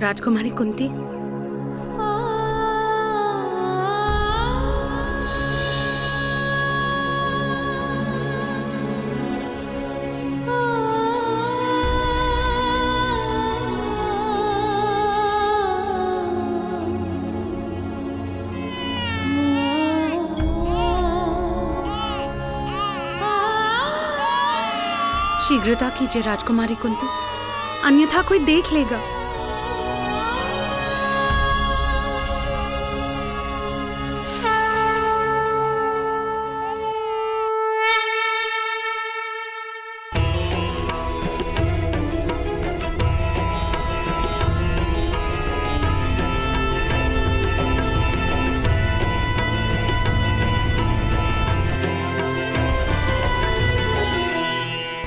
राजकुमारी कुंती, शीघ्रता कीजिए राजकुमारी कुंती, अन्यथा कोई देख लेगा।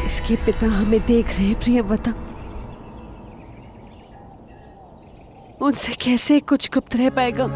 इसके पिता हमें देख रहे हैं प्रियव्रता। उनसे कैसे कुछ गुप्त रह पाएगा?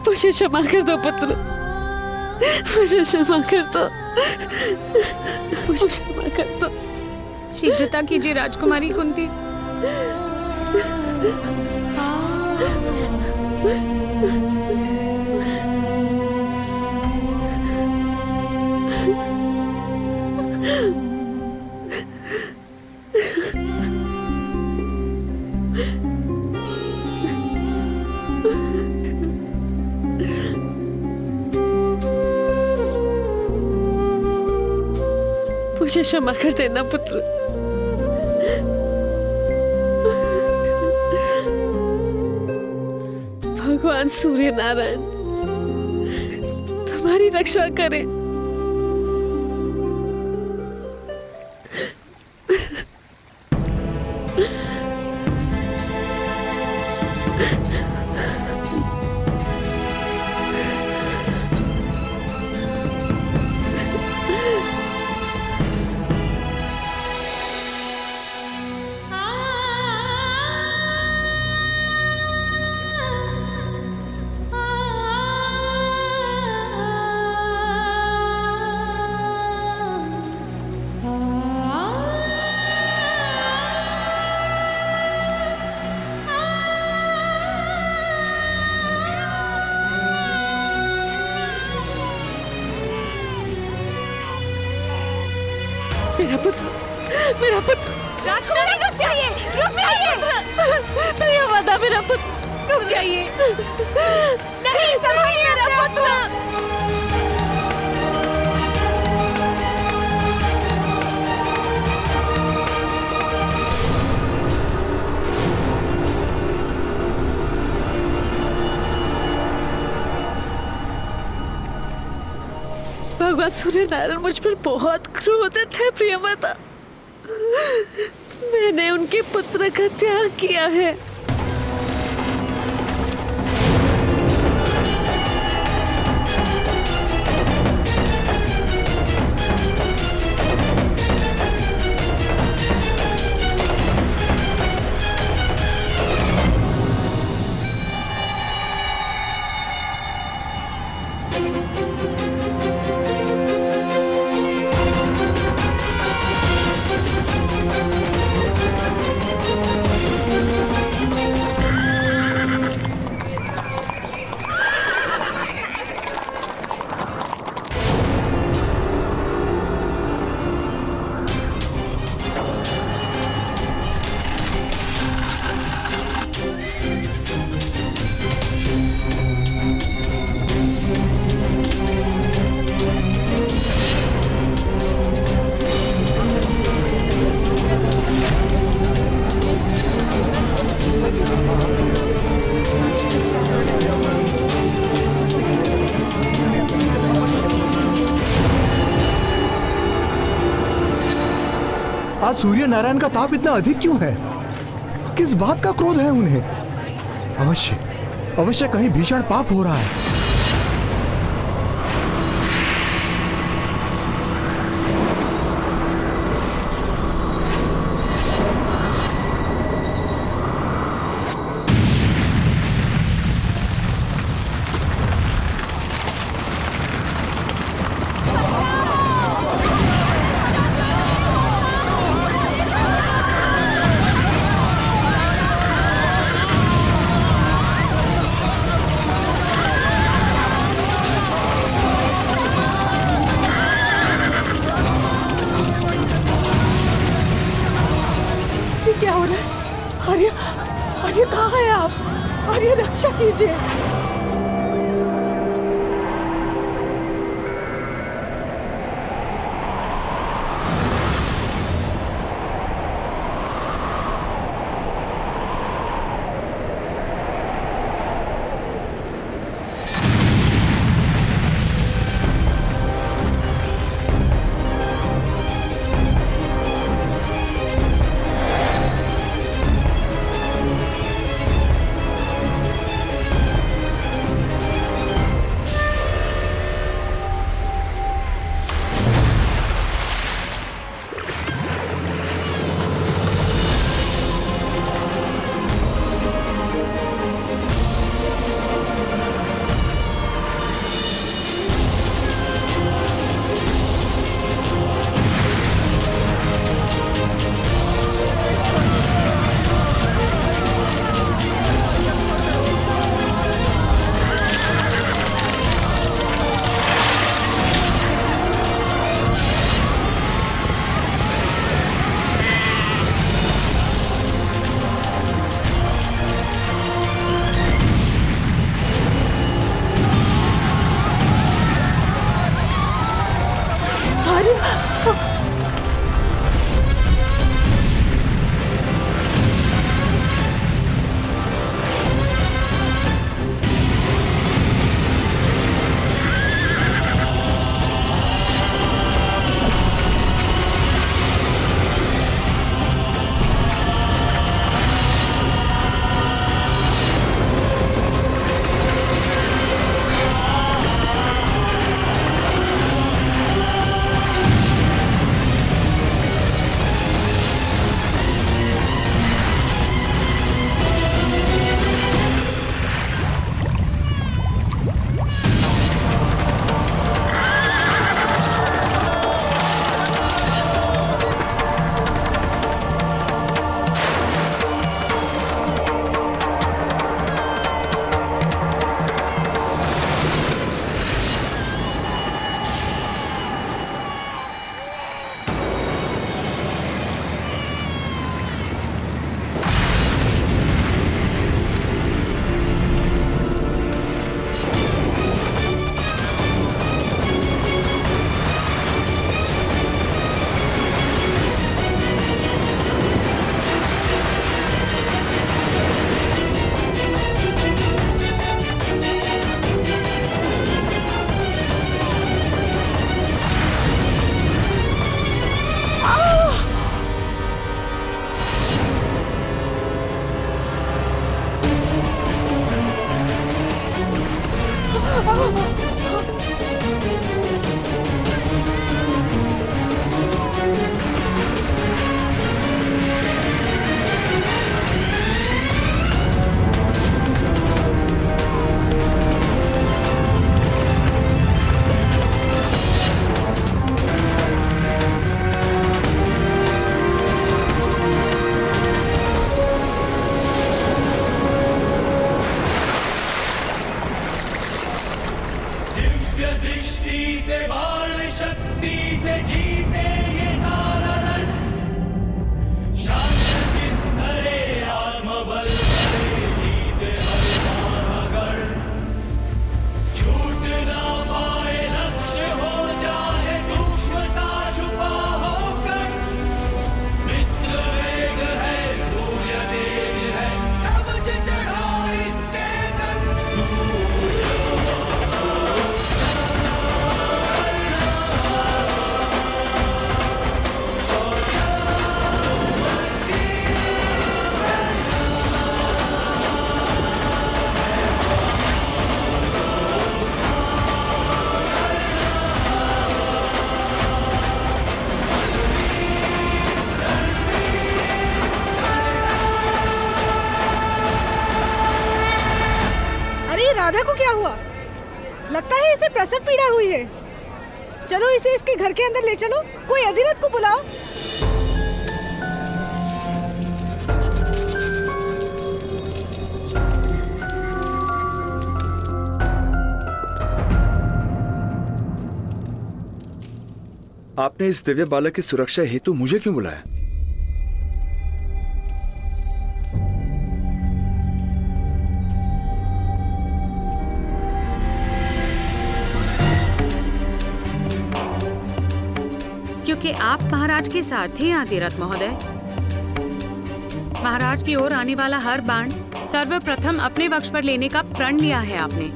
मुझे क्षमा कर दो पुत्र, मुझे क्षमा कर दो, मुझे क्षमा कर दो। शीघ्रता कीजिए राजकुमारी कुंती। मुझे क्षमा कर देना पुत्र। भगवान सूर्य नारायण तुम्हारी रक्षा करें। मेरा पुत्र, मेरा पुत्र। राजकुमारी रुक जाइए, रुक जाइए, प्रियवदा मेरा पुत्र, रुक जाइए। नहीं, संभालिए मेरा पुत्र। भगवान सूर्य नारायण मुझ पर बहुत क्रोधित है प्रियवदा। मैंने उनके पुत्र का त्याग किया है। आज सूर्य नारायण का ताप इतना अधिक क्यों है? किस बात का क्रोध है उन्हें? अवश्य अवश्य कहीं भीषण पाप हो रहा है। क्या हो रहा है? आर्य, आर्य कहाँ है आप? आर्य रक्षा कीजिए। राधा को क्या हुआ? लगता है इसे प्रसव पीड़ा हुई है। चलो इसे इसके घर के अंदर ले चलो। कोई अधिरथ को बुलाओ। आपने इस दिव्य बालक की सुरक्षा हेतु मुझे क्यों बुलाया? क्योंकि आप महाराज के सारथी हैं अधिरथ महोदय। महाराज की ओर आने वाला हर बाण सर्वप्रथम अपने वक्ष पर लेने का प्रण लिया है आपने।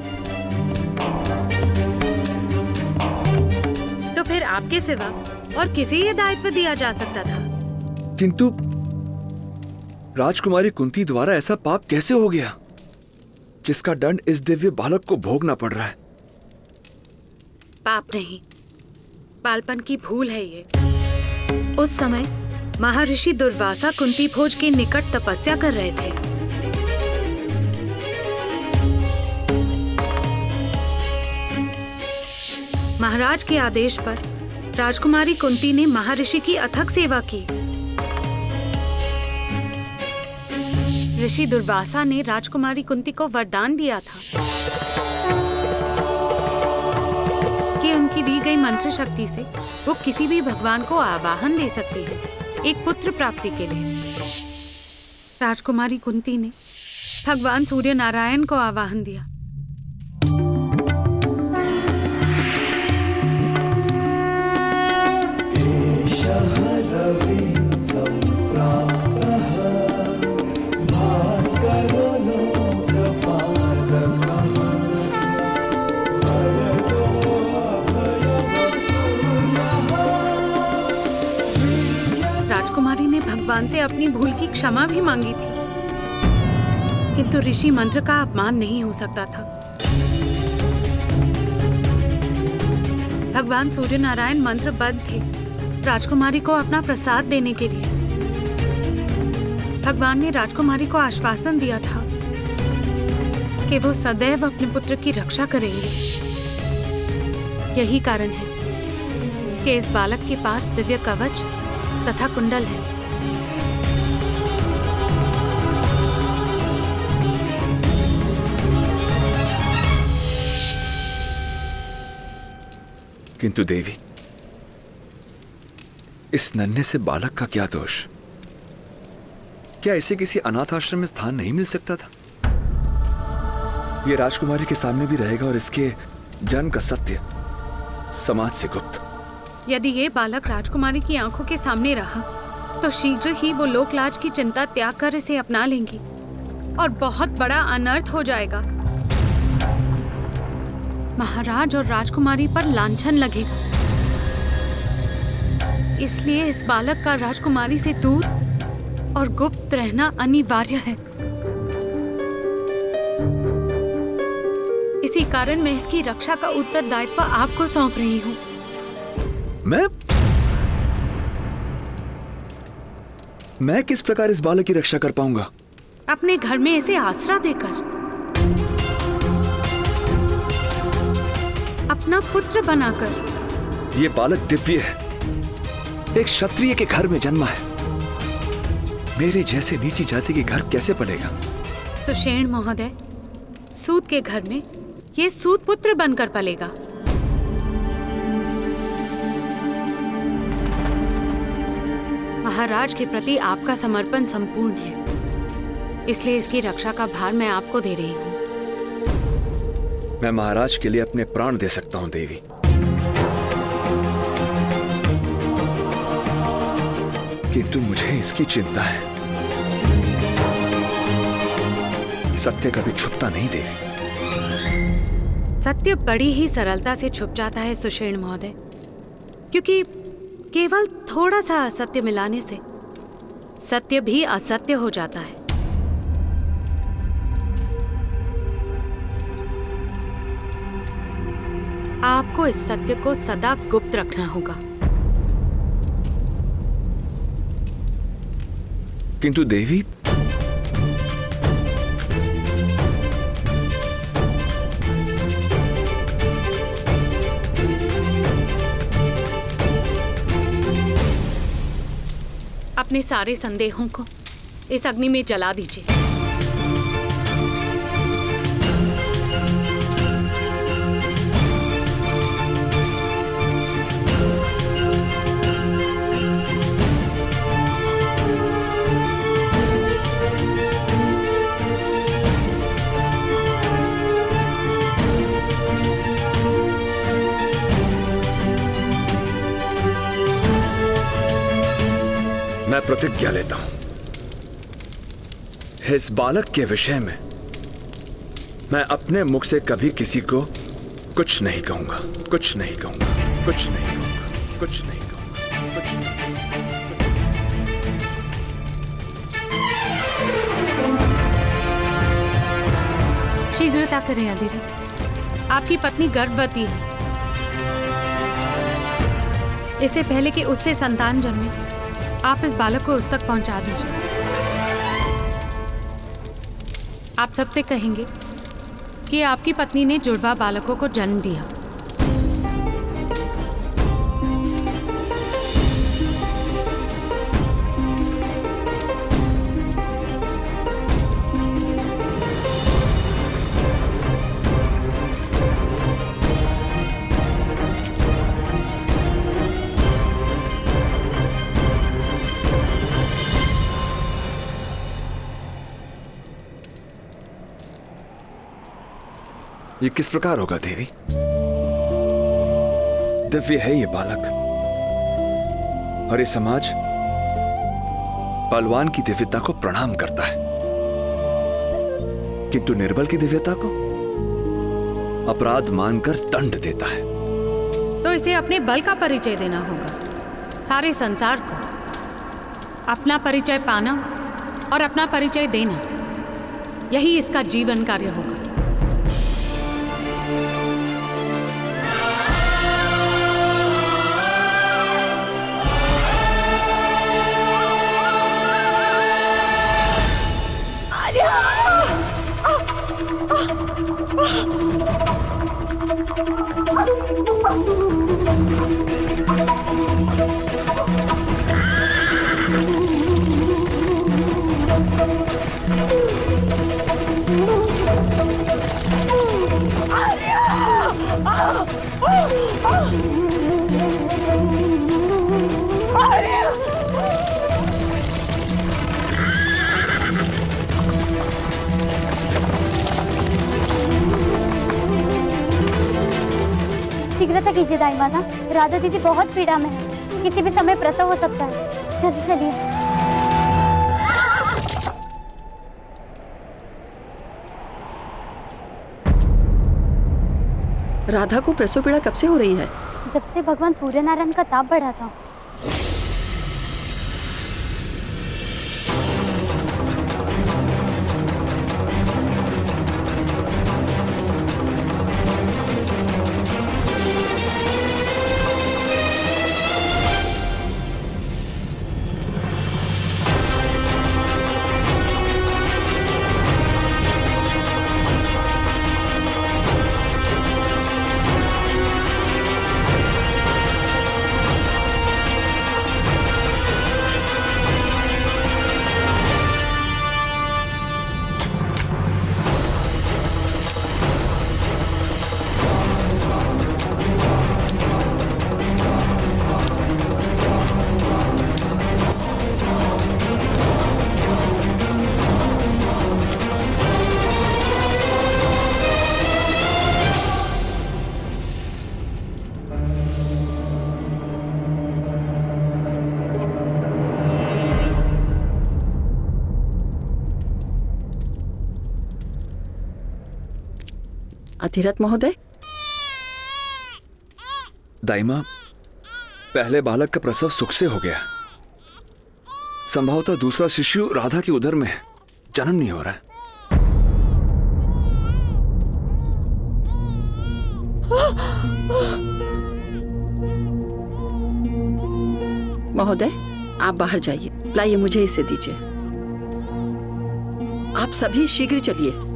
तो फिर आपके सिवा और किसे ये दायित्व दिया जा सकता था? किंतु राजकुमारी कुंती द्वारा ऐसा पाप कैसे हो गया जिसका दंड इस दिव्य बालक को भोगना पड़ रहा है? पाप नहीं, बालपन की भूल है ये। उस समय महर्षि दुर्वासा कुंती भोज के निकट तपस्या कर रहे थे। महाराज के आदेश पर राजकुमारी कुंती ने महर्षि की अथक सेवा की। ऋषि दुर्वासा ने राजकुमारी कुंती को वरदान दिया था कि उनकी दी गई मंत्र शक्ति से वो किसी भी भगवान को आवाहन दे सकती है एक पुत्र प्राप्ति के लिए। राजकुमारी कुंती ने भगवान सूर्य नारायण को आवाहन दिया। राजकुमारी ने भगवान से अपनी भूल की क्षमा भी मांगी थी, किंतु ऋषि मंत्र का अपमान नहीं हो सकता था। भगवान सूर्य नारायण मंत्रबद्ध थे राजकुमारी को अपना प्रसाद देने के लिए। भगवान ने राजकुमारी को आश्वासन दिया था कि वो सदैव अपने पुत्र की रक्षा करेंगे। यही कारण है कि इस बालक के पास दिव्य कवच तथा कुंडल है। किंतु देवी, इस नन्हे से बालक का क्या दोष? क्या इसे किसी अनाथ आश्रम में स्थान नहीं मिल सकता था? यह राजकुमारी के सामने भी रहेगा और इसके जन्म का सत्य समाज से गुप्त। यदि ये बालक राजकुमारी की आंखों के सामने रहा तो शीघ्र ही वो लोकलाज की चिंता त्याग कर इसे अपना लेंगी और बहुत बड़ा अनर्थ हो जाएगा। महाराज और राजकुमारी पर लांछन लगेगा। इसलिए इस बालक का राजकुमारी से दूर और गुप्त रहना अनिवार्य है। इसी कारण मैं इसकी रक्षा का उत्तरदायित्व आपको सौंप रही हूँ। मैं किस प्रकार इस बालक की रक्षा कर पाऊंगा? अपने घर में इसे आसरा देकर, अपना पुत्र बनाकर। ये बालक दिव्य है, एक क्षत्रिय के घर में जन्मा है। मेरे जैसे नीची जाति के घर कैसे पलेगा? सुषेण महोदय, सूत के घर में ये सूत पुत्र बनकर पलेगा। महाराज के प्रति आपका समर्पण संपूर्ण है, इसलिए इसकी रक्षा का भार मैं आपको दे रही हूँ। मैं महाराज के लिए अपने प्राण दे सकता हूँ देवी, किंतु मुझे इसकी चिंता है। सत्य कभी छुपता नहीं देवी। सत्य बड़ी ही सरलता से छुप जाता है सुषेण महोदय, क्योंकि केवल थोड़ा सा असत्य मिलाने से सत्य भी असत्य हो जाता है। आपको इस सत्य को सदा गुप्त रखना होगा। किंतु देवी, अपने सारे संदेहों को इस अग्नि में जला दीजिए। मैं प्रतिज्ञा लेता हूं, इस बालक के विषय में मैं अपने मुख से कभी किसी को कुछ नहीं कहूंगा, कुछ नहीं कहूंगा, कुछ नहीं कहूंगा, कुछ नहीं कहूंगा, कुछ नहीं। शीघ्रता करें अधिरथ, आपकी पत्नी गर्भवती है। इससे पहले कि उससे संतान जन्मे, आप इस बालक को उस तक पहुंचा दीजिए। आप सबसे कहेंगे कि आपकी पत्नी ने जुड़वा बालकों को जन्म दिया। ये किस प्रकार होगा देवी? दिव्य है ये बालक, और ये समाज बलवान की दिव्यता को प्रणाम करता है, किंतु निर्बल की दिव्यता को अपराध मानकर दंड देता है। तो इसे अपने बल का परिचय देना होगा, सारे संसार को अपना परिचय पाना और अपना परिचय देना, यही इसका जीवन कार्य होगा। शीघ्रता कीजिए दाई माता, राधा दीदी बहुत पीड़ा में है, किसी भी समय प्रसव हो सकता है। जल्दी चलिए। राधा को प्रसव पीड़ा कब से हो रही है? जब से भगवान सूर्य नारायण का ताप बढ़ा था। अधिरथ महोदय, दाइमा, पहले बालक का प्रसव सुख से हो गया, संभवतः दूसरा शिशु राधा की उदर में है, जन्म नहीं हो रहा है। महोदय आप बाहर जाइए, लाइए मुझे इसे दीजिए। आप सभी शीघ्र चलिए।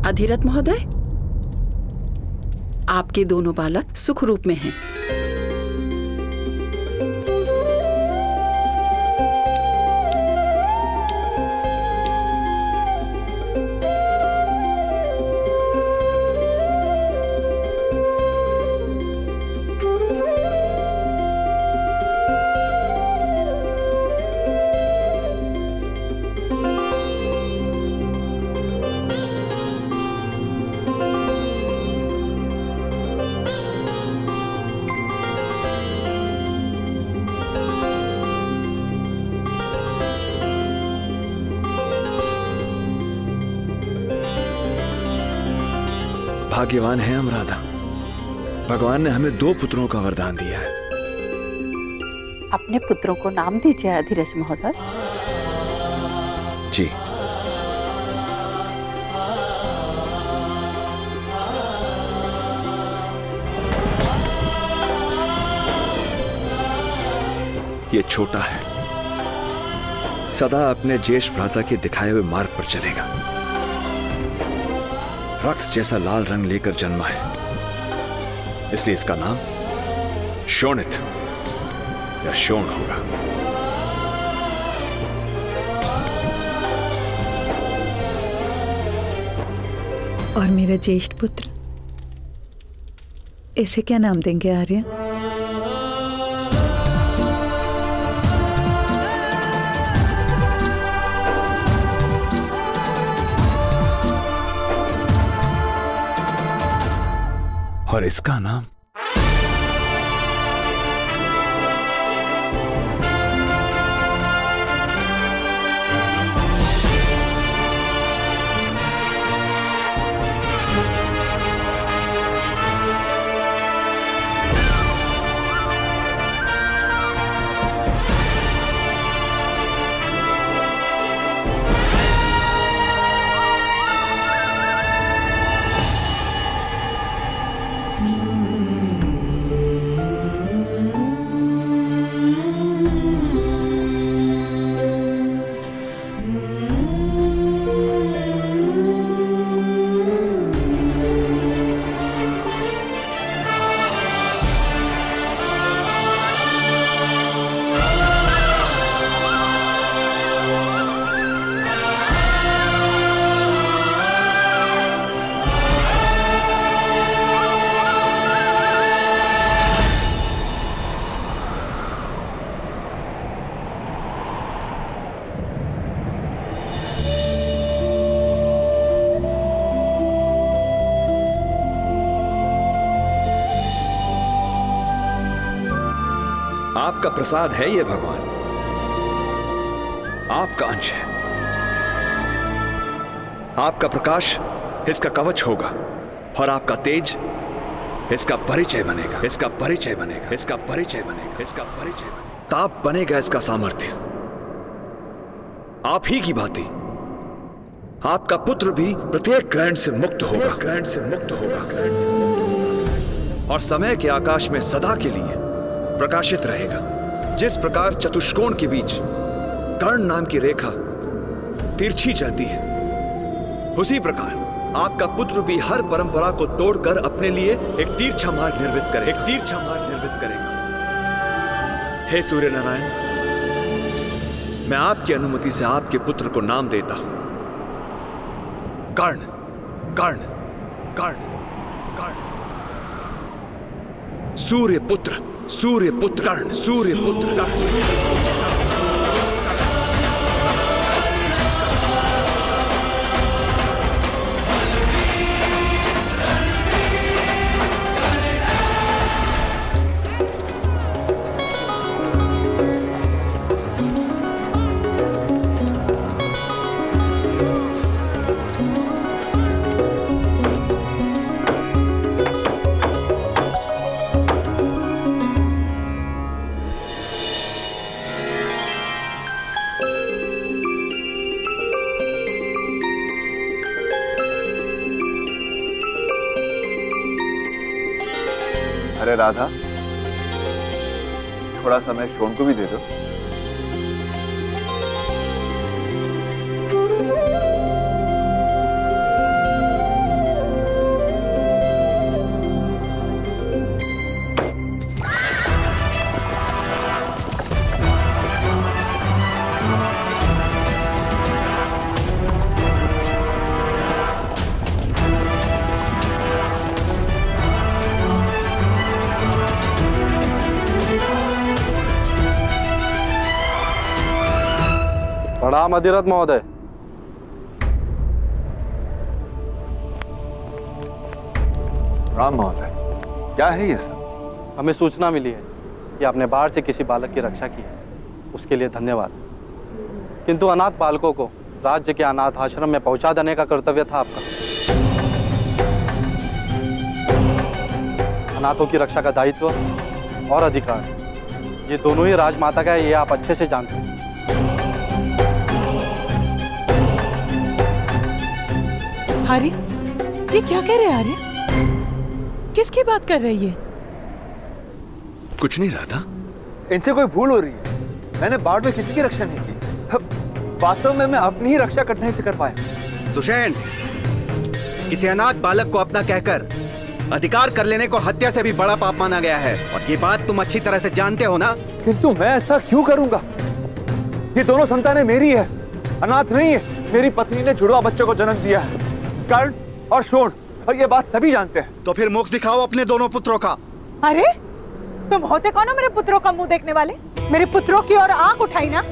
अधिरथ महोदय, आपके दोनों बालक सुख रूप में हैं। भाग्यवान है हम राधा, भगवान ने हमें 2 पुत्रों का वरदान दिया है। अपने पुत्रों को नाम दीजिए अधिरथ महोदय। जी। ये छोटा है, सदा अपने ज्येष्ठ भ्राता के दिखाए हुए मार्ग पर चलेगा। रक्त जैसा लाल रंग लेकर जन्मा है, इसलिए इसका नाम शोणित या शोण होगा। और मेरा ज्येष्ठ पुत्र, इसे क्या नाम देंगे आर्य? और इसका नाम आपका प्रसाद है ये भगवान, आपका अंश है। आपका प्रकाश इसका कवच होगा और आपका तेज इसका परिचय बनेगा, इसका परिचय बनेगा, इसका परिचय बनेगा, इसका परिचय बनेगा। ताप बनेगा इसका सामर्थ्य। आप ही की भांति आपका पुत्र भी प्रत्येक ग्रहण से मुक्त होगा, ग्रहण से मुक्त होगा, ग्रहण से मुक्त होगा और समय के आकाश में सदा के लिए प्रकाशित रहेगा। जिस प्रकार चतुष्कोण के बीच कर्ण नाम की रेखा तिरछी चलती है, उसी प्रकार आपका पुत्र भी हर परंपरा को तोड़कर अपने लिए एक तिरछा मार्ग निर्मित करे, एक तिरछा मार्ग निर्मित करेगा। हे सूर्य नारायण, मैं आपकी अनुमति से आपके पुत्र को नाम देता हूं कर्ण, कर्ण, कर्ण, कर्ण। सूर्य पुत्र, सूर्य पुत्र कर्ण, सूर्य पुत्र कर्ण। अरे राधा, थोड़ा समय शोन को भी दे दो। प्रणाम अधिरथ महोदय। राम महोदय, क्या है ये सब? हमें सूचना मिली है कि आपने बाढ़ से किसी बालक की रक्षा की है, उसके लिए धन्यवाद। किंतु अनाथ बालकों को राज्य के अनाथ आश्रम में पहुंचा देने का कर्तव्य था आपका। अनाथों की रक्षा का दायित्व और अधिकार ये दोनों ही राजमाता का है, ये आप अच्छे से जानते हैं। आर्य, ये क्या कह रहे हैं आर्य? किसकी बात कर रही है? कुछ नहीं राधा। इनसे कोई भूल हो रही है। मैंने बाढ़ में किसी की रक्षा नहीं की। वास्तव में मैं अपनी ही रक्षा करने से कर पाया। सुषेण, किसी अनाथ बालक को अपना कहकर अधिकार कर लेने को हत्या से भी बड़ा पाप माना गया है, और ये बात तुम अच्छी तरह से जानते हो ना? किंतु मैं ऐसा क्यों करूंगा? ये दोनों संतानें मेरी है, अनाथ नहीं है। मेरी पत्नी ने जुड़वा बच्चों को जन्म दिया है, कर्ण और शोण, और ये बात सभी जानते हैं। तो फिर मुख दिखाओ अपने दोनों पुत्रों का। अरे तुम होते कौन हो मेरे पुत्रों का मुंह देखने वाले? मेरे पुत्रों की ओर आंख उठाई ना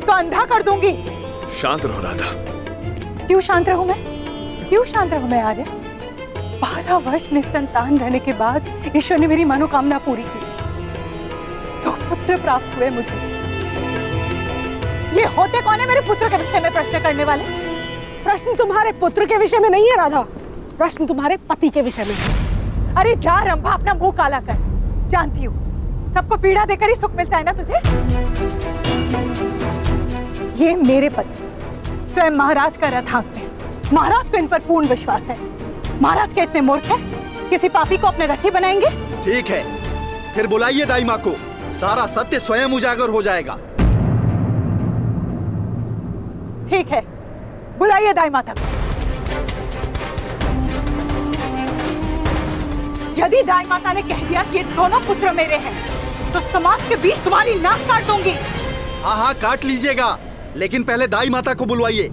तो अंधा कर दूंगी। शांत रहो राधा। क्यों शांत रहूं मैं? क्यों शांत रहूं मैं आर्य? 12 वर्ष निसंतान रहने के बाद ईश्वर ने मेरी मनोकामना पूरी की, तो पुत्र प्राप्त हुए मुझे। ये होते कौन है मेरे पुत्र के विषय में प्रश्न करने वाले? प्रश्न तुम्हारे पुत्र के विषय में नहीं है राधा, प्रश्न तुम्हारे पति के विषय में है। अरे जा रंभा, अपना मुंह काला कर। जानती हूँ सबको पीड़ा देकर ही सुख मिलता है ना तुझे। ये मेरे पति स्वयं महाराज का रथ हाँकते हैं। महाराज को इन पर पूर्ण विश्वास है। महाराज के इतने मूर्ख है, किसी पापी को अपने रथी बनाएंगे? ठीक है, फिर बुलाइए दाई माँ को, सारा सत्य स्वयं उजागर हो जाएगा। ठीक है, बुलाइए दाई माता को। यदि दाई माता ने कह दिया कि ये दोनों पुत्र मेरे हैं, तो समाज के बीच तुम्हारी नाक काट दूंगी। हाँ हाँ, काट लीजिएगा, लेकिन पहले दाई माता को बुलवाइए।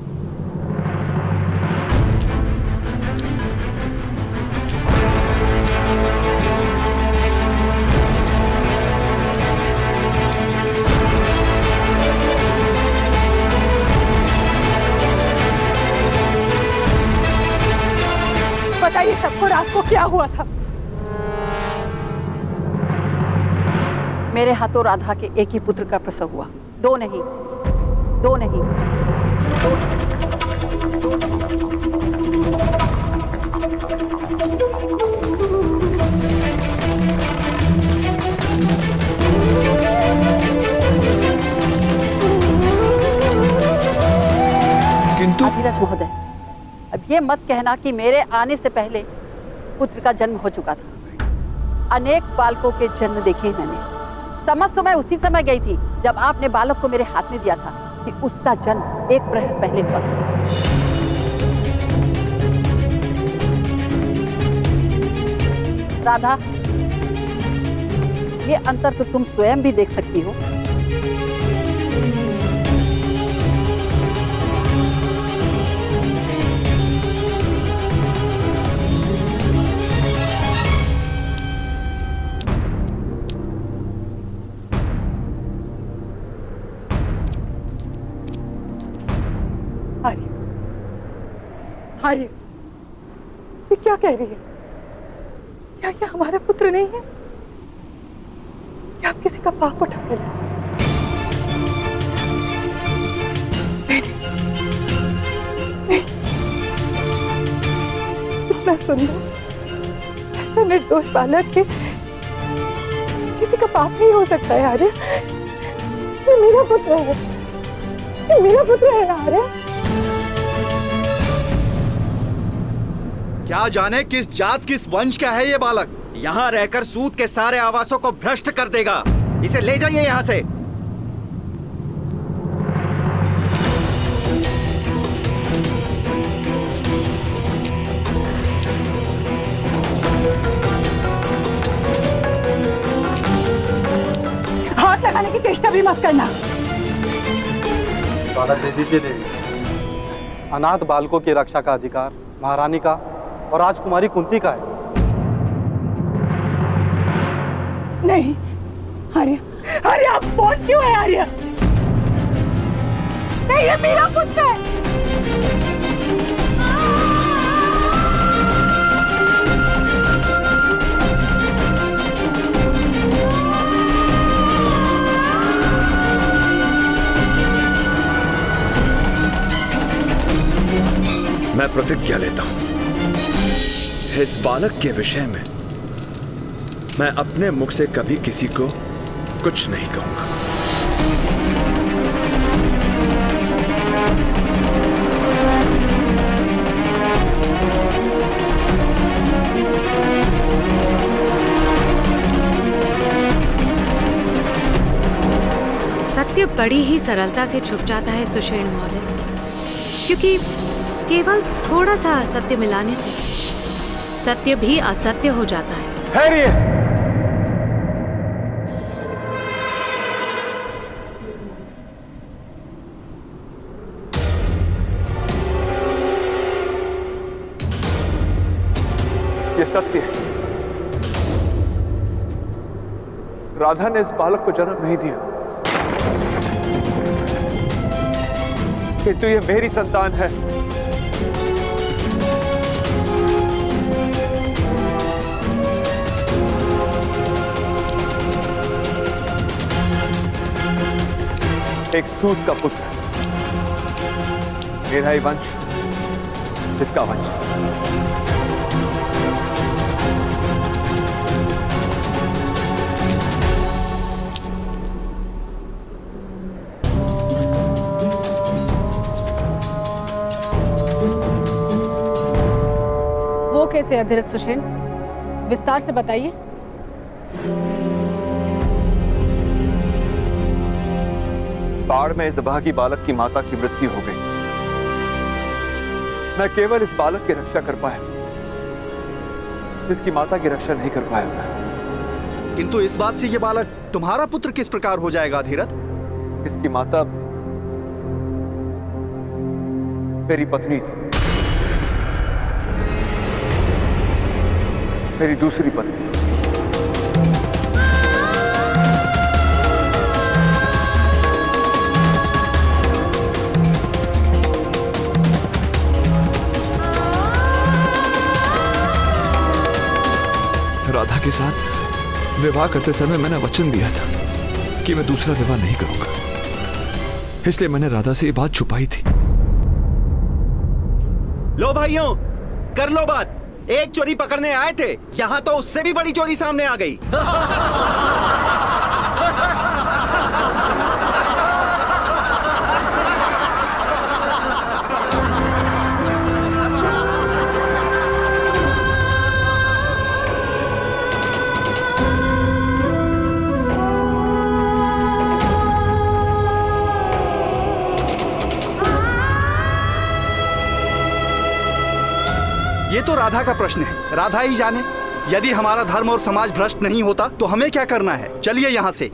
बताइए सबको रात को क्या हुआ था? मेरे हाथों राधा के एक ही पुत्र का प्रसव हुआ, दो नहीं, दो नहीं, दो नहीं। किंतु अधिराज महोदय, अब ये मत कहना कि मेरे आने से पहले पुत्र का जन्म हो चुका था। अनेक बालकों के जन्म देखे मैंने। समझ तो मैं उसी समय गई थी जब आपने बालक को मेरे हाथ में दिया था कि उसका जन्म 1 प्रहर पहले हुआ। राधा, ये अंतर तो तुम स्वयं भी देख सकती हो। आर्य, आर्य, ये क्या कह रही है? क्या ये हमारा पुत्र नहीं है? क्या आप किसी का पाप उठा ले? नहीं, इतना सुंदर, ऐसा निर्दोष बालक है, किसी का पाप नहीं हो सकता है आर्य। ये मेरा पुत्र है, ये मेरा पुत्र है आर्य। क्या जाने किस जात किस वंश का है ये बालक। यहाँ रहकर सूद के सारे आवासों को भ्रष्ट कर देगा। इसे ले जाइए यहाँ से। हाथ लगाने की चेष्टा भी मत करना। बालक दे दीजिए देवी। अनाथ बालकों की रक्षा का अधिकार महारानी का और राजकुमारी कुंती का है। नहीं आर्या, आर्या आप पहुंच क्यों है आर्या? नहीं ये मेरा पुत्र है। मैं प्रतिज्ञा लेता हूं, इस बालक के विषय में मैं अपने मुख से कभी किसी को कुछ नहीं कहूंगा। सत्य बड़ी ही सरलता से छुप जाता है सुषेण महोदय, क्योंकि केवल थोड़ा सा असत्य मिलाने से सत्य भी असत्य हो जाता है। ठहरिए। ये सत्य है, राधा ने इस बालक को जन्म नहीं दिया, किंतु ये मेरी संतान है। एक सूत का पुत्र, मेरा ही वंश, इसका वंश। वो कैसे अधिरथ सुषेण, विस्तार से बताइए। बाढ़ में इस अभागी बालक की माता की मृत्यु हो गई। मैं केवल इस बालक की रक्षा कर पाया, इसकी माता की रक्षा नहीं कर पाया। किंतु इस बात से ये बालक तुम्हारा पुत्र किस प्रकार हो जाएगा अधिरथ? इसकी माता मेरी पत्नी थी, मेरी दूसरी पत्नी। राधा के साथ विवाह करते समय मैंने वचन दिया था कि मैं दूसरा विवाह नहीं करूंगा, इसलिए मैंने राधा से ये बात छुपाई थी। लो भाइयों, कर लो बात। एक चोरी पकड़ने आए थे, यहाँ तो उससे भी बड़ी चोरी सामने आ गई। ये तो राधा का प्रश्न है, राधा ही जाने। यदि हमारा धर्म और समाज भ्रष्ट नहीं होता तो हमें क्या करना है? चलिए यहाँ से।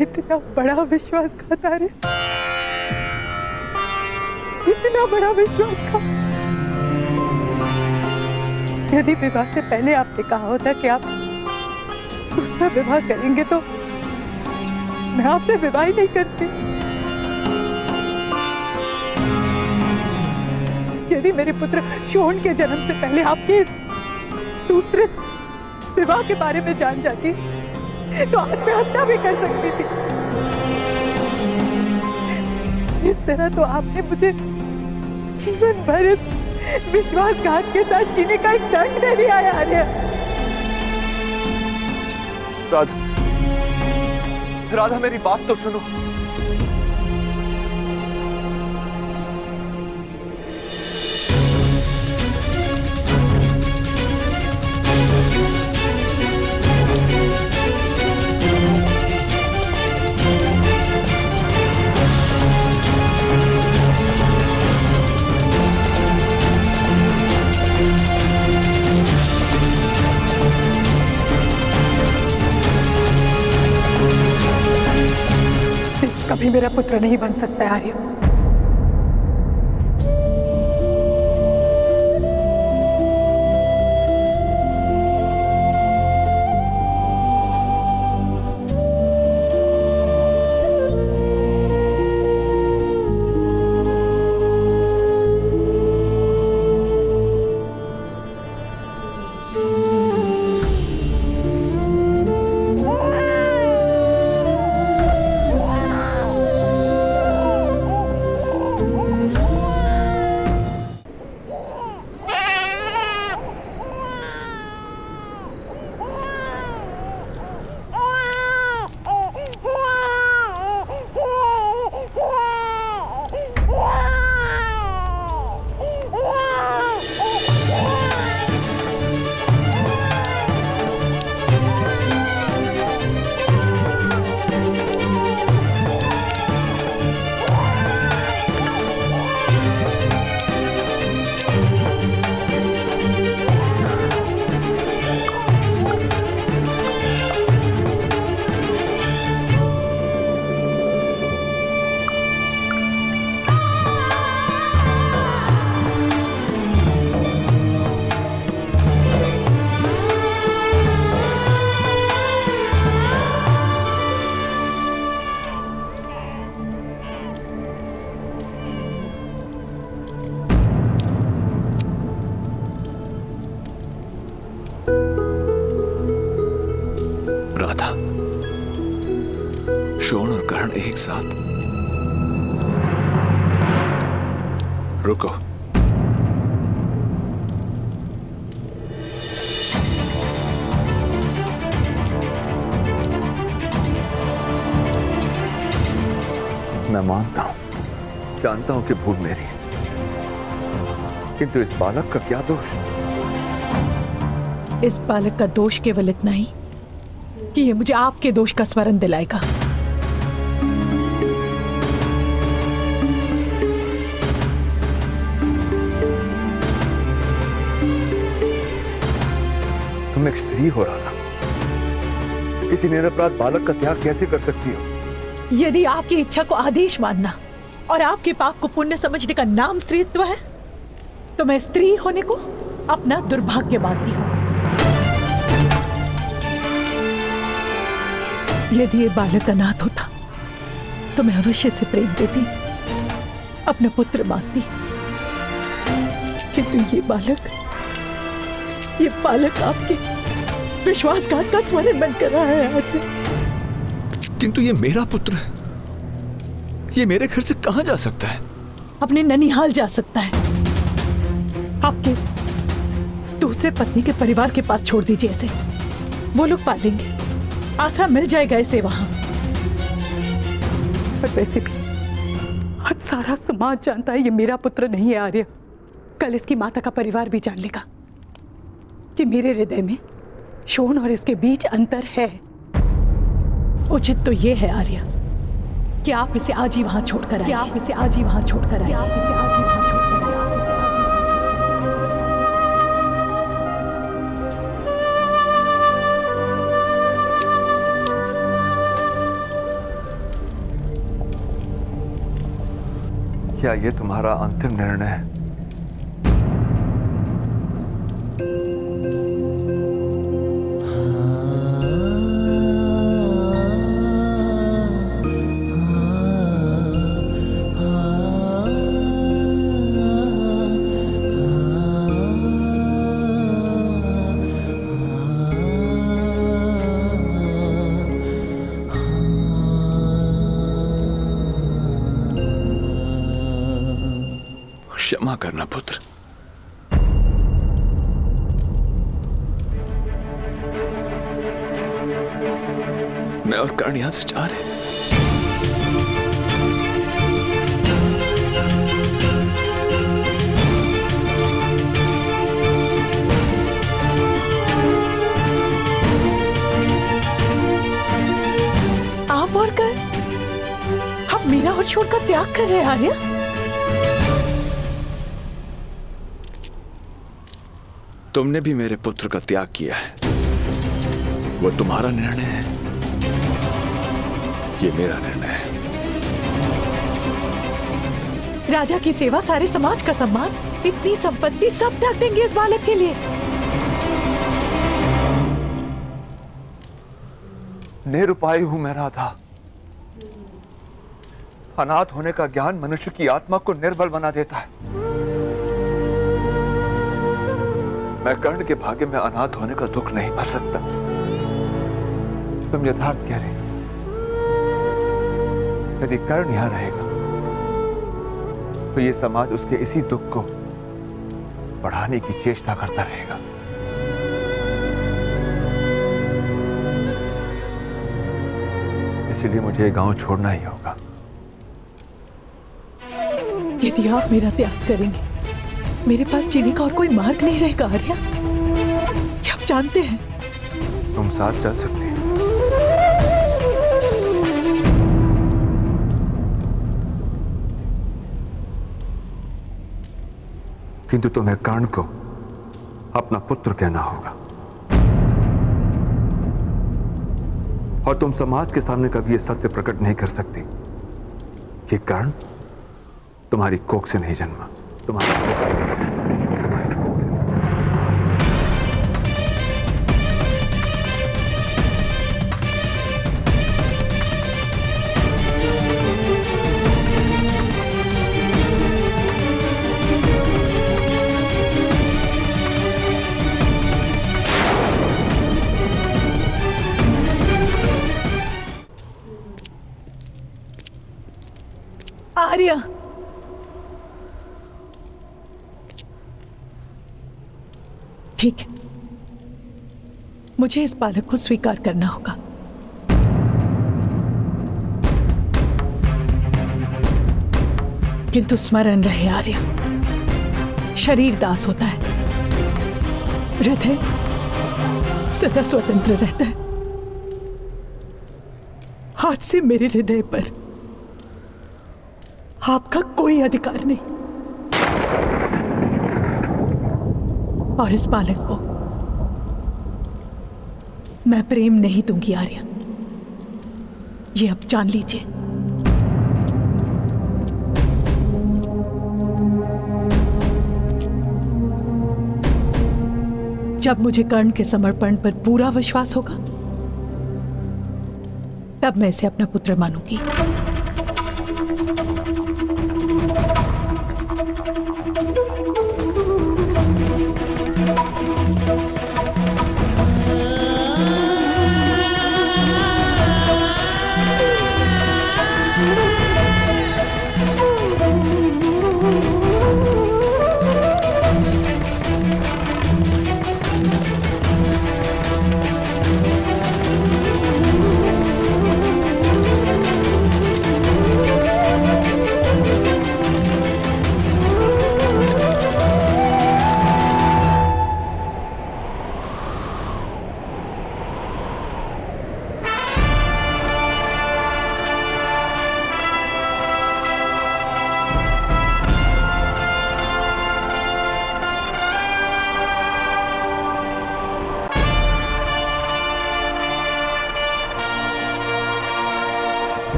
इतना बड़ा विश्वासघात है, इतना बड़ा विश्वासघात। यदि विवाह से पहले आपने कहा होता कि आप दूसरा विवाह करेंगे तो मैं आपसे विवाह ही नहीं करती। यदि मेरे पुत्र शोहन के जन्म से पहले आपके इस दूसरे विवाह के बारे में जान जाती तो आत्महत्या भी कर सकती थी। इस तरह तो आपने मुझे जीवन भर इस विश्वासघात के साथ जीने का एक दंड दे दिया है आर्य। राधा, राधा मेरी बात तो सुनो। कभी मेरा पुत्र नहीं बन सकता है आर्य। राधा, शोन और करण एक साथ। रुको। मैं मानता हूं, जानता हूं कि भूल मेरी है, किंतु इस बालक का क्या दोष? इस बालक का दोष केवल इतना ही कि ये मुझे आपके दोष का स्मरण दिलाएगा। तुम एक स्त्री हो रहा था, किसी निरपराध बालक का त्याग कैसे कर सकती हो? यदि आपकी इच्छा को आदेश मानना और आपके पाप को पुण्य समझने का नाम स्त्रीत्व है, तो मैं स्त्री होने को अपना दुर्भाग्य मानती हूं। यदि ये बालक अनाथ होता तो मैं अवश्य से प्रेम देती, अपना पुत्र मानती, किंतु ये बालक आपके विश्वासघात का स्मरण बन कर रहा है आज। किंतु ये मेरा पुत्र है, ये मेरे घर से कहां जा सकता है? अपने ननिहाल जा सकता है। आपके दूसरे पत्नी के परिवार के पास छोड़ दीजिए इसे, वो लोग पालेंगे, आसरा मिल जाएगा इसे वहां। पर वैसे भी आज सारा समाज जानता है ये मेरा पुत्र नहीं है आर्य। कल इसकी माता का परिवार भी जान लेगा कि मेरे हृदय में शोन और इसके बीच अंतर है। उचित तो ये है आर्य कि आप इसे आज ही वहां छोड़कर आइए। आप इसे आज ही वहां छोड़कर आइए। आप इसे आज ही वहां छोड़कर आइए। क्या ये तुम्हारा अंतिम निर्णय है? क्षमा करना पुत्र। मैं और कर्ण यहां से जा रहे हैं। आप और कर हम मीरा और शोर का त्याग कर रहे हैं आर्या। तुमने भी मेरे पुत्र का त्याग किया है, वो तुम्हारा निर्णय है, ये मेरा निर्णय है। राजा की सेवा, सारे समाज का सम्मान, इतनी संपत्ति सब त्याग देंगे इस बालक के लिए। निरुपाय हूं मैं राधा। अनाथ होने का ज्ञान मनुष्य की आत्मा को निर्बल बना देता है। मैं कर्ण के भाग्य में अनाथ होने का दुख नहीं भर सकता। तुम यथार्थ कह रहे हो। यदि कर्ण यहां रहेगा तो ये समाज उसके इसी दुख को बढ़ाने की चेष्टा करता रहेगा। इसलिए मुझे ये गांव छोड़ना ही होगा। यदि आप मेरा त्याग करेंगे, मेरे पास जीने का और कोई मार्ग नहीं रहेगा आर्या। ये आप जानते हैं। तुम साथ चल सकती हो, किंतु तुम्हें कर्ण को अपना पुत्र कहना होगा और तुम समाज के सामने कभी यह सत्य प्रकट नहीं कर सकती कि कर्ण तुम्हारी कोख से नहीं जन्मा, तुम्हारी कोख से नहीं जन्मा। आर्या, ठीक है, मुझे इस बालक को स्वीकार करना होगा। किंतु स्मरण रहे आर्या, शरीर दास होता है, हृदय सदा स्वतंत्र रहता है। आज से मेरे हृदय पर आपका कोई अधिकार नहीं और इस बालक को मैं प्रेम नहीं दूंगी आर्या, ये अब जान लीजिए। जब मुझे कर्ण के समर्पण पर पूरा विश्वास होगा तब मैं इसे अपना पुत्र मानूंगी।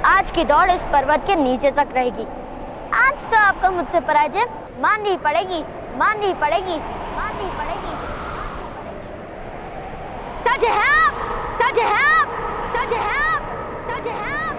आज की दौड़ इस पर्वत के नीचे तक रहेगी। आज तो आपको मुझसे पराजय माननी पड़ेगी, माननी पड़ेगी, माननी पड़ेगी। सच है आप, सच है आप, सच है आप, सच है आप।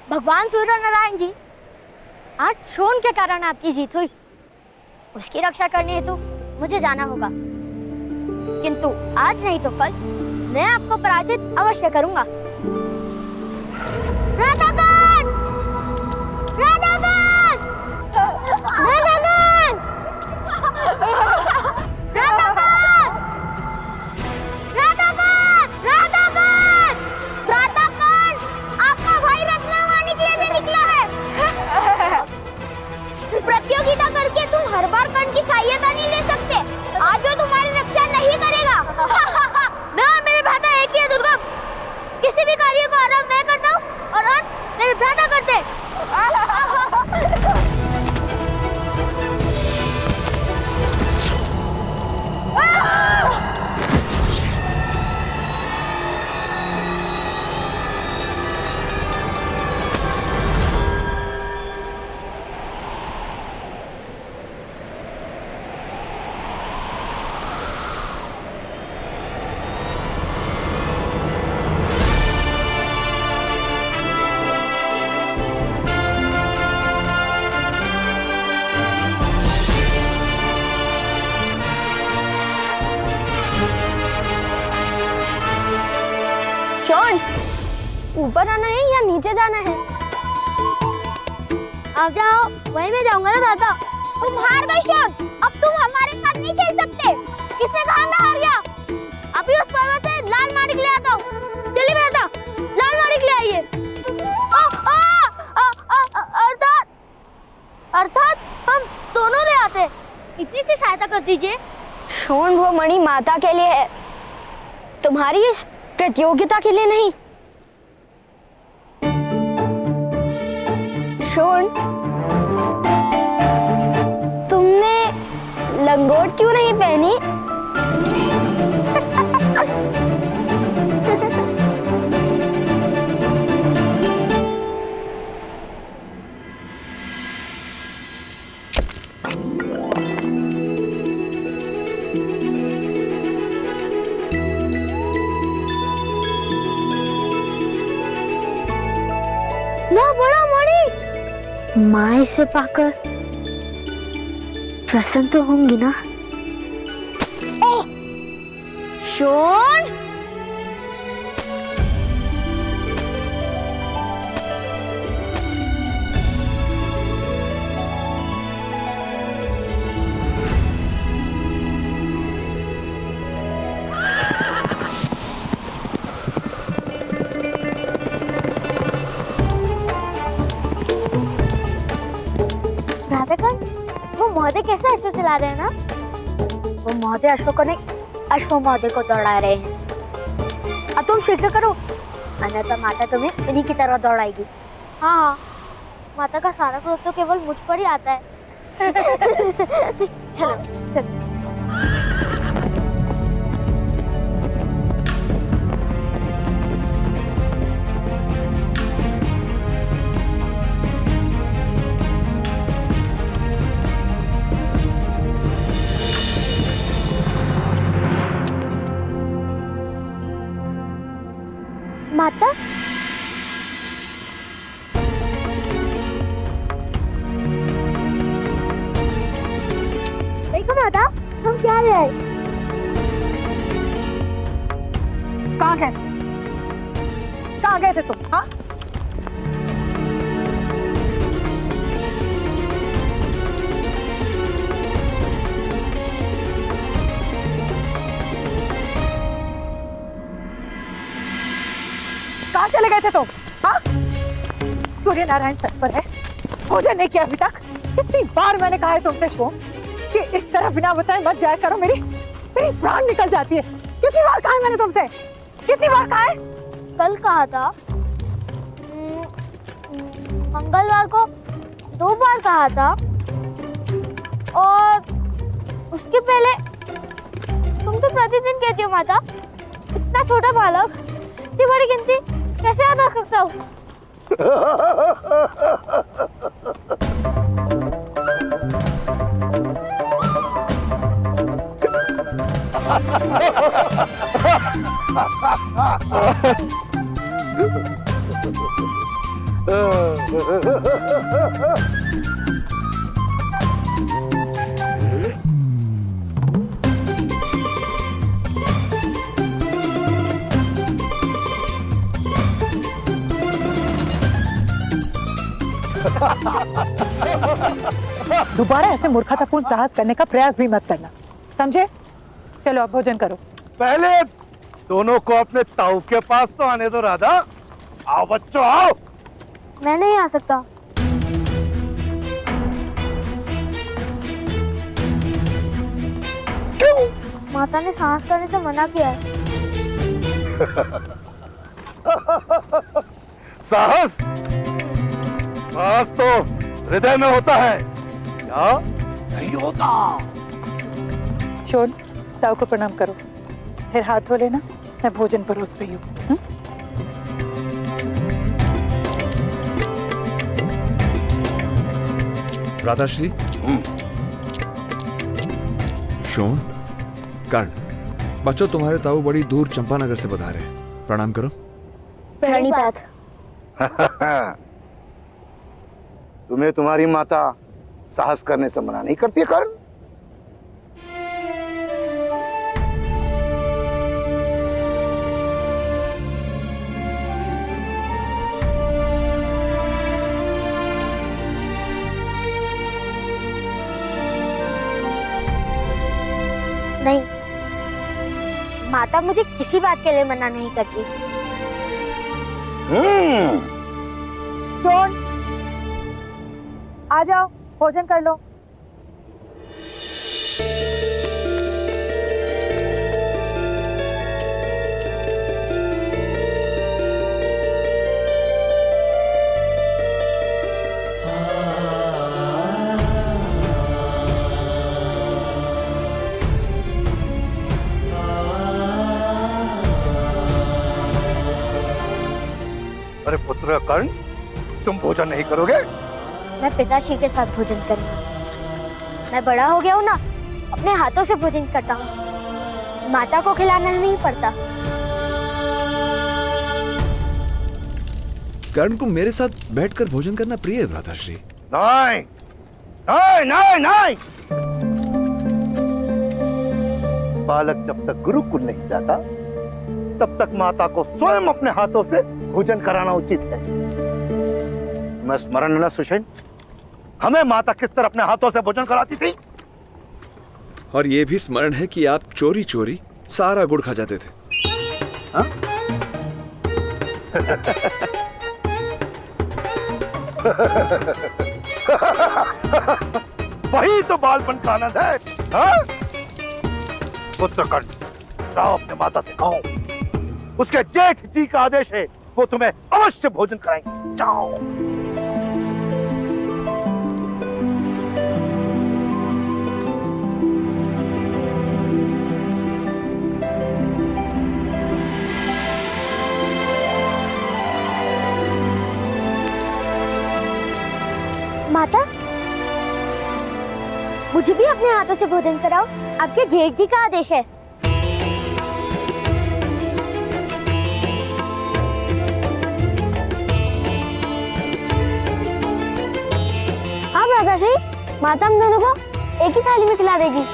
भगवान सूर्य नारायण जी, आज शोन के कारण आपकी जीत हुई। उसकी रक्षा करने हेतु मुझे जाना होगा, किंतु आज नहीं तो कल मैं आपको पराजित अवश्य करूंगा। राधाकांत! राधाकांत! राधाकांत! राधाकांत! राधाकांत! राधाकांत! राधाकांत! आपका भाई रत्नवाणी के लिए निकला है। प्रतियोगिता करके तुम हर बार कर्ण की सहायता नहीं ले सकते। आज वो तुम्हारी रक्षा नहीं करेगा। मैं और मेरे भ्राता एक ही है दुर्गा। किसी भी कार्य को आरंभ मैं करता हूँ और अंत मेरे भ्राता करते। शोन, ऊपर आना है या नीचे जाना है? आप जाओ, वहीं मैं जाऊंगा ना भ्राता। तुम हार गए शोन, अब तुम हमारे साथ नहीं खेल सकते। किसने कहा मैं हार गया? अभी उस पर्वत से लाल माणिक ले आता हूँ। चलिए भ्राता, लाल माणिक ले आइए। अर्थात हम दोनों ले आते। इतनी सी सहायता कर दीजिए। शोन, वो मणि माता के लिए है, तुम्हारी इस प्रतियोगिता के लिए नहीं। शोन, तुमने लंगोट क्यों नहीं पहनी? ना बड़ा मणि, माँ इसे पाकर प्रसन्न तो होंगी ना? ओह, शोन! वो महोदय कैसे अश्व चला रहे हैं ना? वो महोदय अश्व को नहीं, अश्व महोदय को दौड़ा रहे हैं। अब तुम शीघ्र करो, अन्यथा माता तुम्हें इन्हीं की तरह दौड़ाएगी। हाँ हाँ, माता का सारा क्रोध तो केवल मुझ पर ही आता है। चलो चलो। माता, देखो माता, हम क्या ले आए? कहाँ गए? कहाँ गए थे तुम? हाँ? कहाँ चले गए थे तुम? हाँ? सूर्य नारायण सर पर है, मुझे नहीं किया अभी तक। कितनी बार मैंने कहा है तुमसे शोन कि इस तरह बिना बताए मत जाया करो, मेरी प्राण निकल जाती है। कितनी बार कहा है मैंने तुमसे? कितनी बार कहा है? कल कहा था, मंगलवार को 2 बार कहा था, और उसके पहले तुम तो प्रतिदिन कहती हो माता। इतना छोटा बालक इतनी बड़ी गिनती कैसे याद रख सकता हूँ? दोबारा ऐसे मूर्खतापूर्ण साहस करने का प्रयास भी मत करना, समझे? चलो अब भोजन करो। पहले दोनों को अपने ताऊ के पास तो आने दो राधा। आओ बच्चों आओ। मैं नहीं आ सकता। क्यों? माता ने साहस करने से मना किया है। साहस साहस तो हृदय में होता है, क्या नहीं होता? शोन, ताऊ को प्रणाम करो, फिर हाथ धो लेना, मैं भोजन परोस रही हूँ। राधाश्री, शोन, कर्ण, बच्चों तुम्हारे ताऊ बड़ी दूर चंपानगर से बता रहे हैं, प्रणाम करो। प्रणिपात। तुम्हें तुम्हारी माता साहस करने से मना नहीं करती है कर्ण? नहीं, माता मुझे किसी बात के लिए मना नहीं करती। शोन, आ जाओ, भोजन कर लो। अरे पुत्र कर्ण, तुम भोजन नहीं करोगे? मैं पिताश्री के साथ भोजन करूंगा। मैं बड़ा हो गया हूँ ना, अपने हाथों से भोजन करता हूँ, माता को खिलाना नहीं पड़ता। कर्ण को मेरे साथ बैठकर भोजन करना प्रिय है भ्राताश्री। नहीं नहीं नहीं नहीं। बालक जब तक गुरुकुल नहीं जाता तब तक माता को स्वयं अपने हाथों से भोजन कराना उचित है। मैं स्मरण न सुषेण, हमें माता किस तरह अपने हाथों से भोजन कराती थी। और ये भी स्मरण है कि आप चोरी चोरी सारा गुड़ खा जाते थे। हाँ? वही तो बालपन का आनंद है। हाँ? पुत्र कर्ण, जाओ अपने माता से कहो, उसके जेठ जी का आदेश है, वो तुम्हें अवश्य भोजन कराएंगे। जाओ। माता, मुझे भी अपने हाथों से भोजन कराओ, आपके जेठ जी का आदेश है। हाँ भ्राताश्री, माता हम दोनों को एक ही थाली में खिला देगी।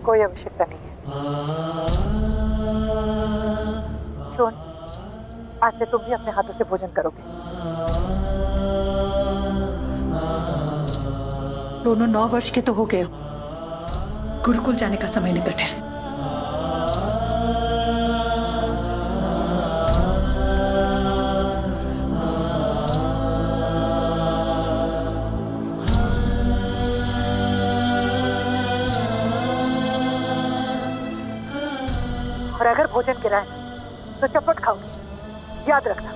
कोई आवश्यकता नहीं है। शोन, आज से तुम भी अपने हाथों से भोजन करोगे। दोनों 9 वर्ष के तो हो गए हो, गुरुकुल जाने का समय निकट है। और अगर भोजन गिराए तो चपट खाओगे, याद रखना।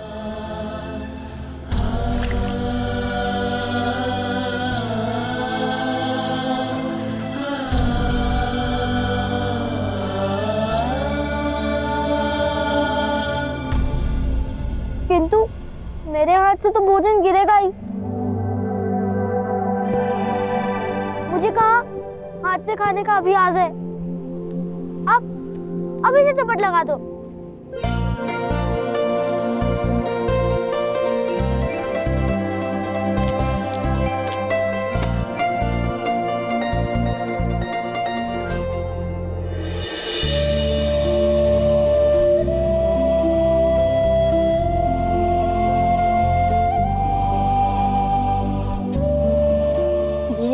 किंतु मेरे हाथ से तो भोजन गिरेगा ही। मुझे कहा हाथ से खाने का अभ्यास है। अब इसे चपट लगा दो।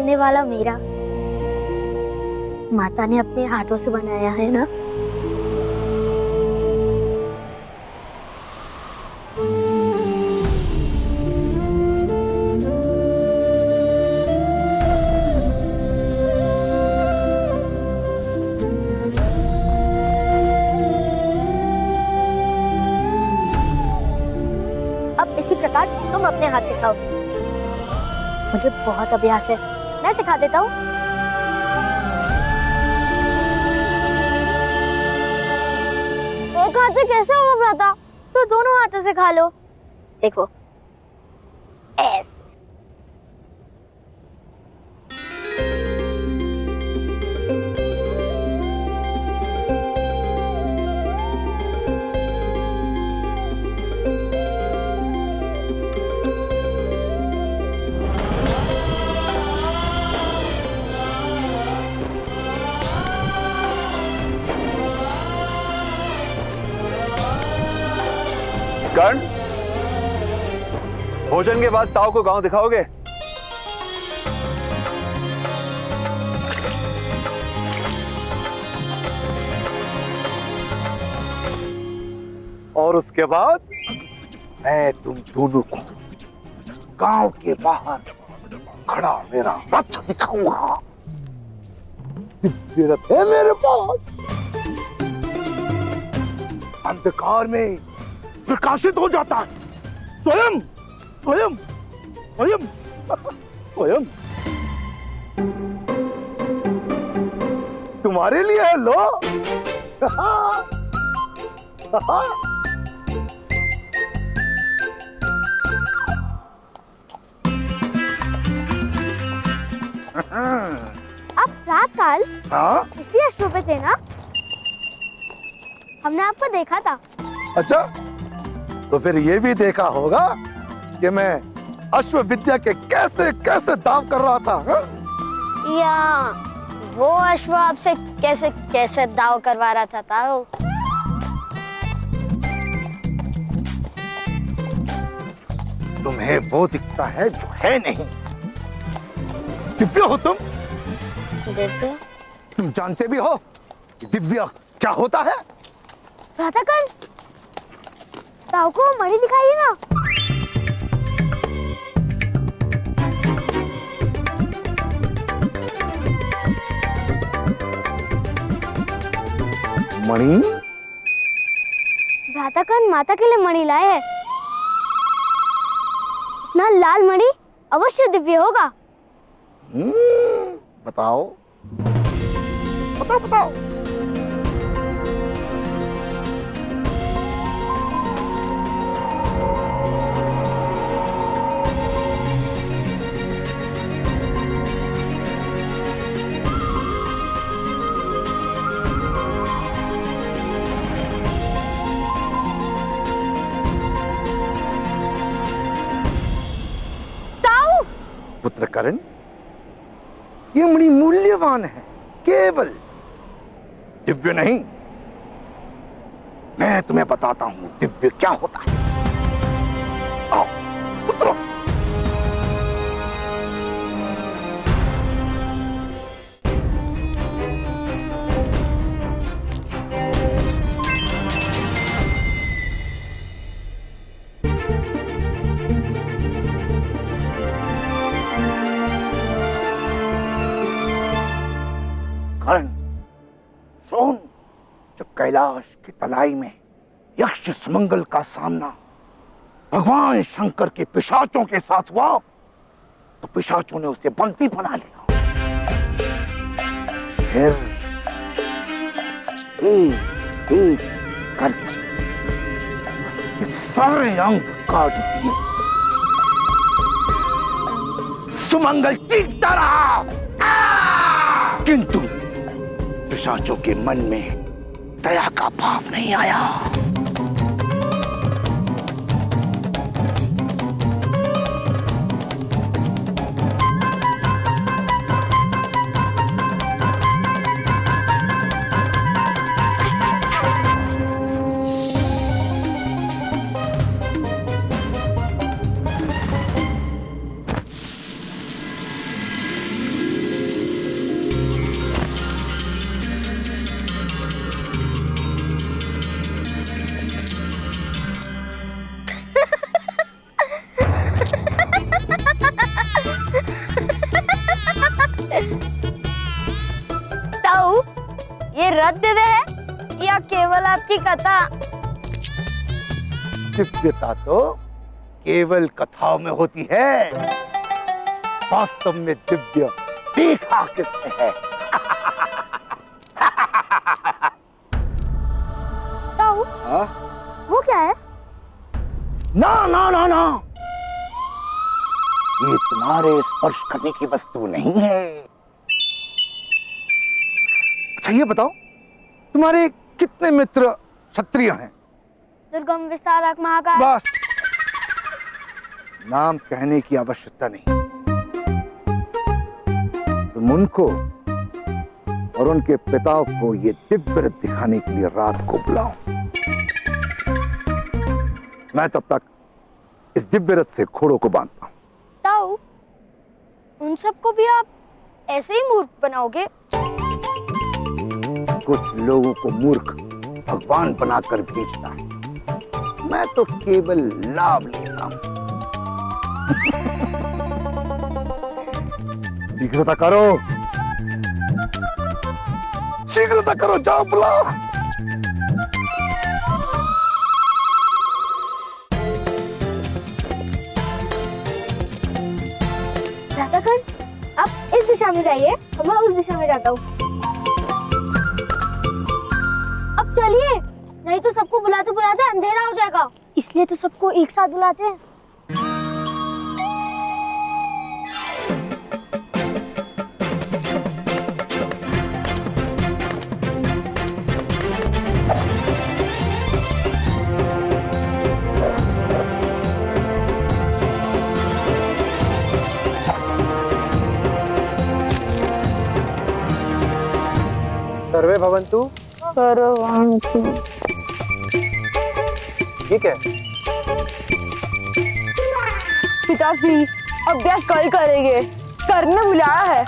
ये वाला मेरा माता ने अपने हाथों से बनाया है ना। अब इसी प्रकार तुम अपने हाथ से खाओ। मुझे बहुत अभ्यास है, मैं सिखा देता हूँ। एक हाथ से कैसे होगा भ्राता? तो दोनों हाथों से खा लो। देखो ऐसे। कर्ण, भोजन के बाद ताऊ को गांव दिखाओगे? और उसके बाद मैं तुम दोनों को गांव के बाहर खड़ा मेरा रथ दिखाऊंगा। दिव्य रथ है मेरे पास, अंधकार में प्रकाशित हो जाता है। स्वयं स्वयं स्वयं स्वयं तुम्हारे लिए है। लो अब रात काल हाँ, इसी अश्व पे थे ना? हमने आपको देखा था। अच्छा, तो फिर ये भी देखा होगा कि मैं अश्व विद्या के कैसे कैसे दाव कर रहा था। हा? या वो अश्व आपसे कैसे कैसे दाव करवा रहा था ताऊ? तुम्हें वो दिखता है जो है नहीं। दिव्य हो तुम? दिव्य? तुम जानते भी हो कि दिव्य क्या होता है? भ्राताकर्ण, ताऊ को मणि दिखाइए ना। मणि? भ्राताकर्ण माता के लिए मणि लाए हैं। इतना लाल मणि अवश्य दिव्य होगा। बताओ बताओ बताओ। पुत्र कर्ण, ये मणि मूल्यवान है, केवल दिव्य नहीं। मैं तुम्हें बताता हूं दिव्य क्या होता है। आओ उतरो। कर्ण, सुन, जब कैलाश की तलाई में यक्ष सुमंगल का सामना भगवान शंकर के पिशाचों के साथ हुआ, तो पिशाचों ने उसे बंदी बना लिया। फिर एक एक करके उसके इसके सारे अंग काट दिए। सुमंगल चीखता रहा, किंतु पिशाचों के मन में दया का भाव नहीं आया। ताऊ, ये रथ दिव्य है या केवल आपकी कथा? दिव्यता तो केवल कथाओं में होती है, वास्तव में दिव्य देखा किसने है? ताऊ, वो क्या है? ना ना ना ना, ये तुम्हारे स्पर्श करने की वस्तु नहीं है। अच्छा ये बताओ, तुम्हारे कितने मित्र क्षत्रिय हैं? दुर्गम, विस्तारक, महाकाल। बस, नाम कहने की आवश्यकता नहीं। तुम उनको और उनके पिता को ये दिव्य रथ दिखाने के लिए रात को बुलाओ। मैं तब तक इस दिव्य रथ से घोड़ों को बांधता हूं। ताऊ, उन सबको भी आप ऐसे ही मूर्ख बनाओगे? कुछ लोगों को मूर्ख भगवान बनाकर बेचता है, मैं तो केवल लाभ लेता हूं। शीघ्रता करो, शीघ्रता करो, जाओ बुलाओ। राधाकण, आप इस दिशा में जाइए, मैं उस दिशा में जाता हूँ। अब चलिए, नहीं तो सबको बुलाते बुलाते अंधेरा हो जाएगा। इसलिए तो सबको एक साथ बुलाते हैं। सर्वे भवन्तु। ठीक है। पिताश्री, अभ्यास कल करेंगे, करने बुलाया है।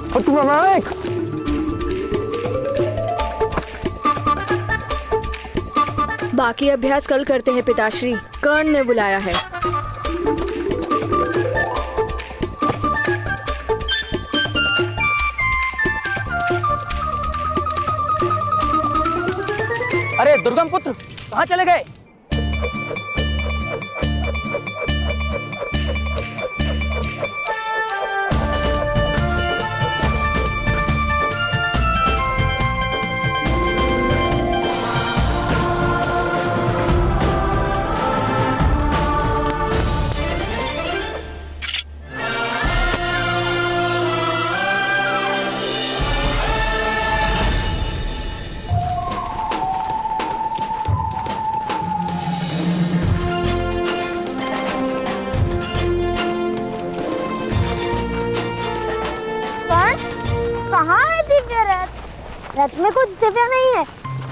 और तुम नायक, बाकी अभ्यास कल करते हैं पिताश्री, कर्ण ने बुलाया है। अरे दुर्गम पुत्र, कहाँ चले गए? रथ में कुछ दिव्य नहीं है,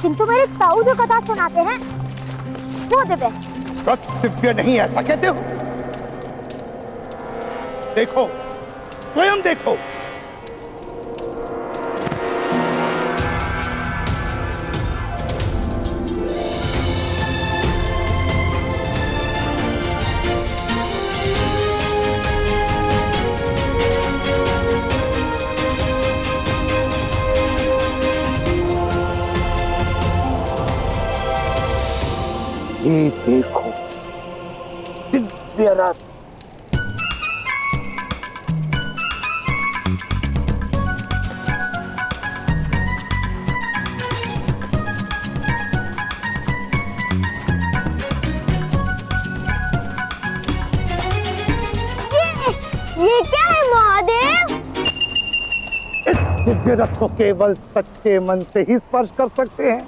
किंतु मेरे ताऊ जो कथा सुनाते हैं वो दिव्य है। रथ दिव्य नहीं है, ऐसा कहते हो? देखो, स्वयं देखो। ये देखो, दिव्य रथ। ये क्या है महादेव? इस दिव्य रथ को केवल सच्चे मन से ही स्पर्श कर सकते हैं।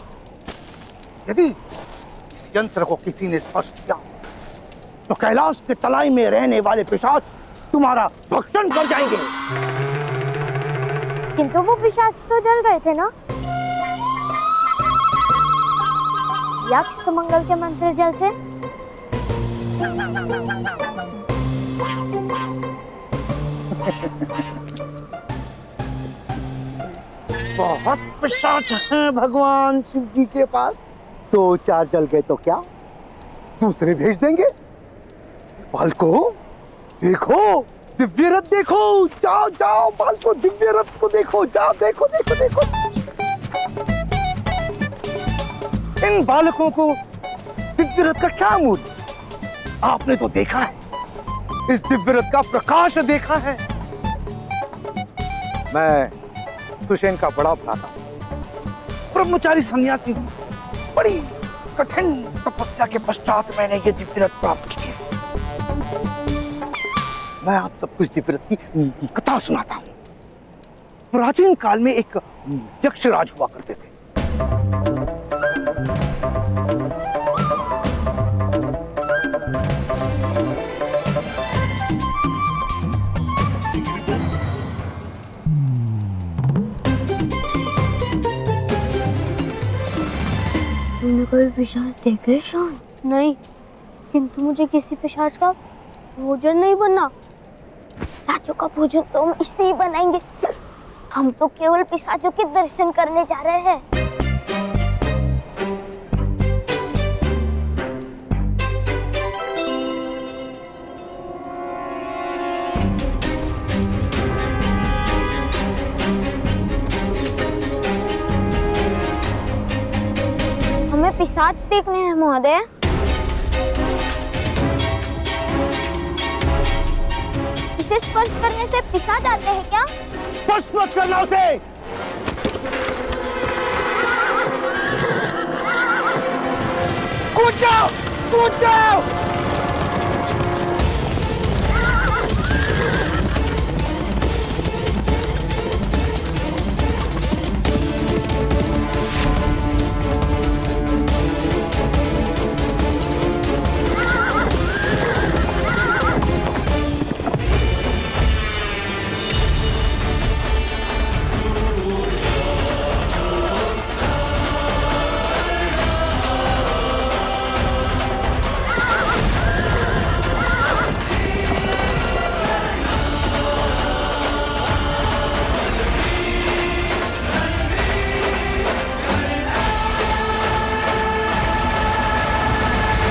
यदि इस यंत्र को किसी ने स्पर्श किया तो कैलाश के तलाई में रहने वाले पिशाच तुम्हारा भक्षण कर जाएंगे। किंतु वो पिशाच तो जल गए थे ना? यक्ष मंगल के मंत्र जल से? बहुत पिशाच हैं भगवान शिव जी के पास। 2-4 जल गए तो क्या, दूसरे भेज देंगे। बालको देखो, दिव्य रथ देखो, जाओ जाओ बालको, दिव्य रथ को देखो, जाओ देखो देखो देखो। इन बालकों को दिव्य रथ का क्या मूल्य? आपने तो देखा है, इस दिव्य रथ का प्रकाश देखा है। मैं सुषेण का बड़ा भ्राता, ब्रह्मचारी सन्यासी, बड़ी कठिन तपस्या के पश्चात मैंने ये दिव्य रथ प्राप्त की है। मैं आप सबको इस दिव्य रथ की कथा सुनाता हूँ। प्राचीन काल में एक यक्षराज हुआ करते थे। तुमने कोई पिशाच देखे शान? नहीं, किंतु मुझे किसी पिशाच का भोजन नहीं बनना। पिशाचों का भोजन तो हम इससे ही बनाएंगे। हम तो केवल पिशाचों के दर्शन करने जा रहे हैं। हमें पिशाच देखने हैं महोदय। इसे स्पर्श करने से पिशाच आते हैं क्या? स्पर्श मत करना उसे। कूद जाओ, कूद जाओ।